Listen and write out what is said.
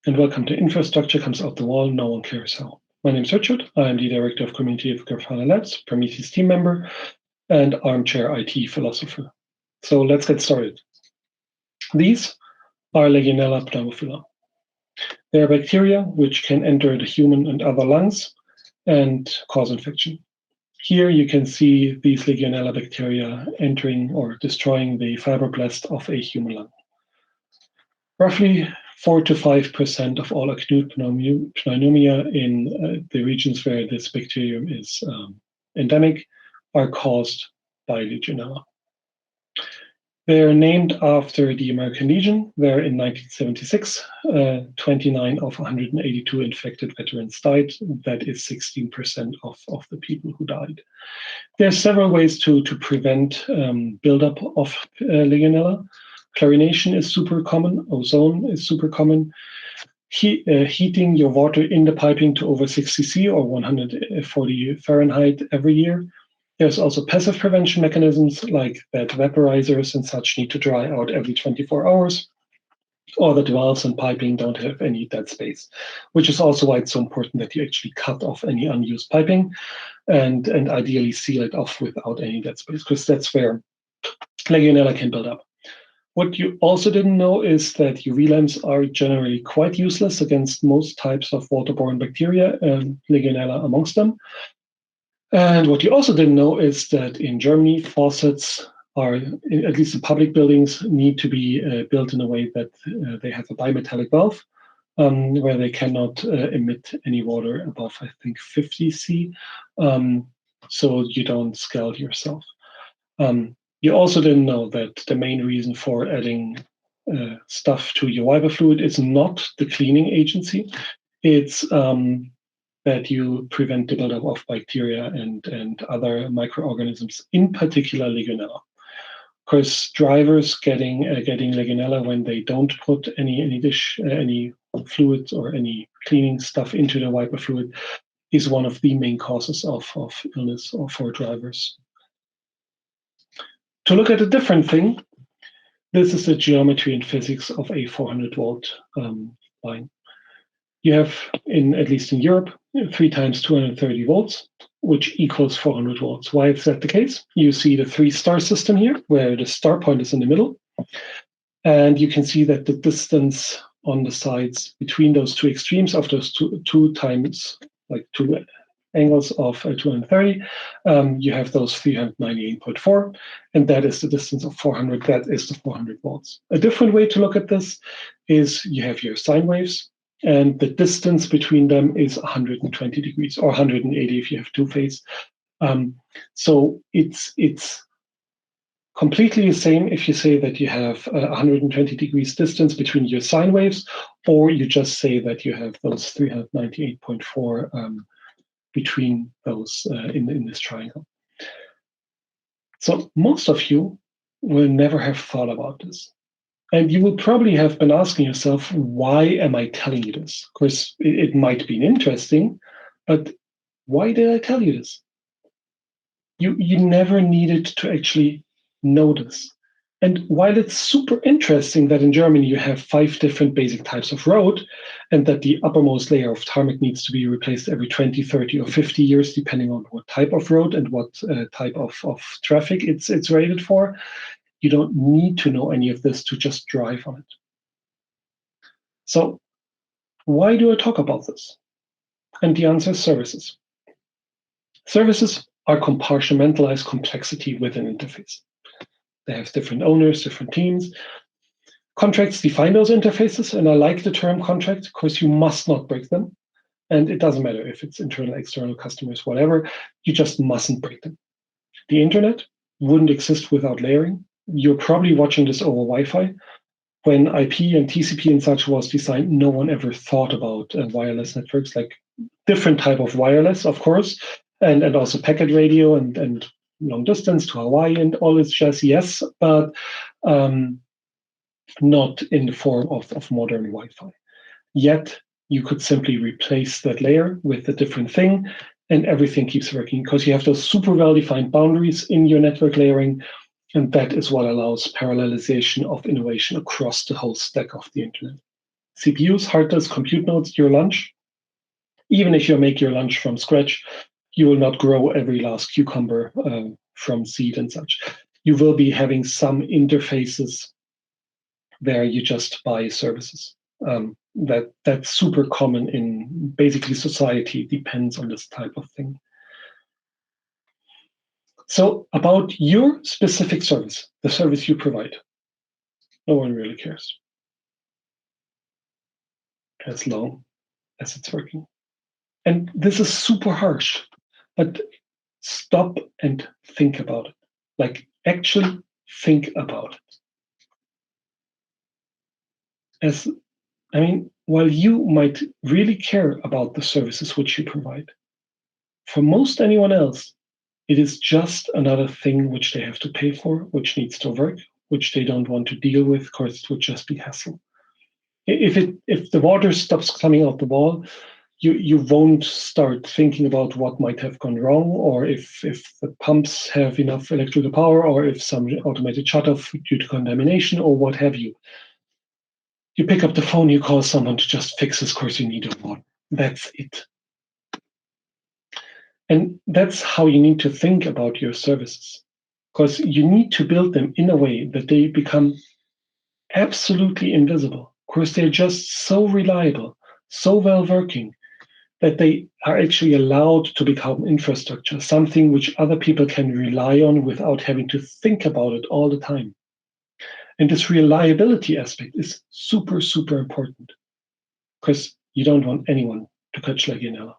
and welcome to Infrastructure Comes Out the Wall, No One Cares How. My name is Richard. I am the Director of Community of Grafana Labs, Prometheus team member, and armchair IT philosopher. So let's get started. These are Legionella pneumophila. They are bacteria which can enter the human and other lungs and cause infection. Here you can see these Legionella bacteria entering or destroying the fibroblast of a human lung. Roughly 4 to 5% of all acute pneumonia in the regions where this bacterium is endemic are caused by Legionella. They are named after the American Legion, where in 1976, 29 of 182 infected veterans died. That is 16% of the people who died. There are several ways to prevent buildup of Legionella. Chlorination is super common. Ozone is super common. Heating your water in the piping to over 60 C or 140 Fahrenheit every year. There's also passive prevention mechanisms like that vaporizers and such need to dry out every 24 hours, or that valves and piping don't have any dead space, which is also why it's so important that you actually cut off any unused piping and ideally seal it off without any dead space, because that's where Legionella can build up. What you also didn't know is that UV lamps are generally quite useless against most types of waterborne bacteria, Legionella amongst them. And what you also didn't know is that in Germany, faucets are, at least in public buildings, need to be built in a way that they have a bimetallic valve, where they cannot emit any water above, I think, 50 C, so you don't scald yourself. You also didn't know that the main reason for adding stuff to your wiper fluid is not the cleaning agency. It's that you prevent the buildup of bacteria and other microorganisms, in particular Legionella. Of course, drivers getting Legionella when they don't put any fluid or any cleaning stuff into the wiper fluid is one of the main causes of illness or for drivers. To look at a different thing, this is the geometry and physics of a 400 volt line. You have, at least in Europe, 3 times 230 volts, which equals 400 volts. Why is that the case? You see the 3-star system here, where the star point is in the middle. And you can see that the distance on the sides between those 2 extremes of those two times, like 2 angles of 230, you have those 398.4, and that is the distance of 400. That is the 400 volts. A different way to look at this is you have your sine waves, and the distance between them is 120 degrees, or 180 if you have 2 phase. So it's completely the same if you say that you have 120 degrees distance between your sine waves, or you just say that you have those 398.4 between those in this triangle. So most of you will never have thought about this. And you will probably have been asking yourself, why am I telling you this? Of course, it might be interesting, but why did I tell you this? You never needed to actually know this. And while it's super interesting that in Germany you have 5 different basic types of road, and that the uppermost layer of tarmac needs to be replaced every 20, 30, or 50 years, depending on what type of road and what type of traffic it's rated for, you don't need to know any of this to just drive on it. So why do I talk about this? And the answer is services. Services are compartmentalized complexity within an interface. They have different owners, different teams. Contracts define those interfaces, and I like the term contract because you must not break them. And it doesn't matter if it's internal, external customers, whatever, you just mustn't break them. The internet wouldn't exist without layering. You're probably watching this over Wi-Fi. When IP and TCP and such was designed, no one ever thought about wireless networks, like different type of wireless, of course, and also packet radio and long distance to Hawaii and all this jazz, yes, but not in the form of modern Wi-Fi. Yet you could simply replace that layer with a different thing, and everything keeps working because you have those super well-defined boundaries in your network layering, and that is what allows parallelization of innovation across the whole stack of the internet. CPUs, hard disk, compute nodes, your lunch. Even if you make your lunch from scratch, you will not grow every last cucumber from seed and such. You will be having some interfaces where you just buy services. That's super common in basically society. It depends on this type of thing. So about your specific service, the service you provide, no one really cares as long as it's working. And this is super harsh, but stop and think about it. Like actually think about it. As while you might really care about the services which you provide, for most anyone else, it is just another thing which they have to pay for, which needs to work, which they don't want to deal with. Of course, it would just be hassle. If the water stops coming out the wall, you won't start thinking about what might have gone wrong, or if the pumps have enough electrical power, or if some automated shutoff due to contamination, or what have you. You pick up the phone, you call someone to just fix this, of course you need a water. That's it. And that's how you need to think about your services, because you need to build them in a way that they become absolutely invisible. Of course, they're just so reliable, so well working, that they are actually allowed to become infrastructure, something which other people can rely on without having to think about it all the time. And this reliability aspect is super, super important, because you don't want anyone to catch Legionella.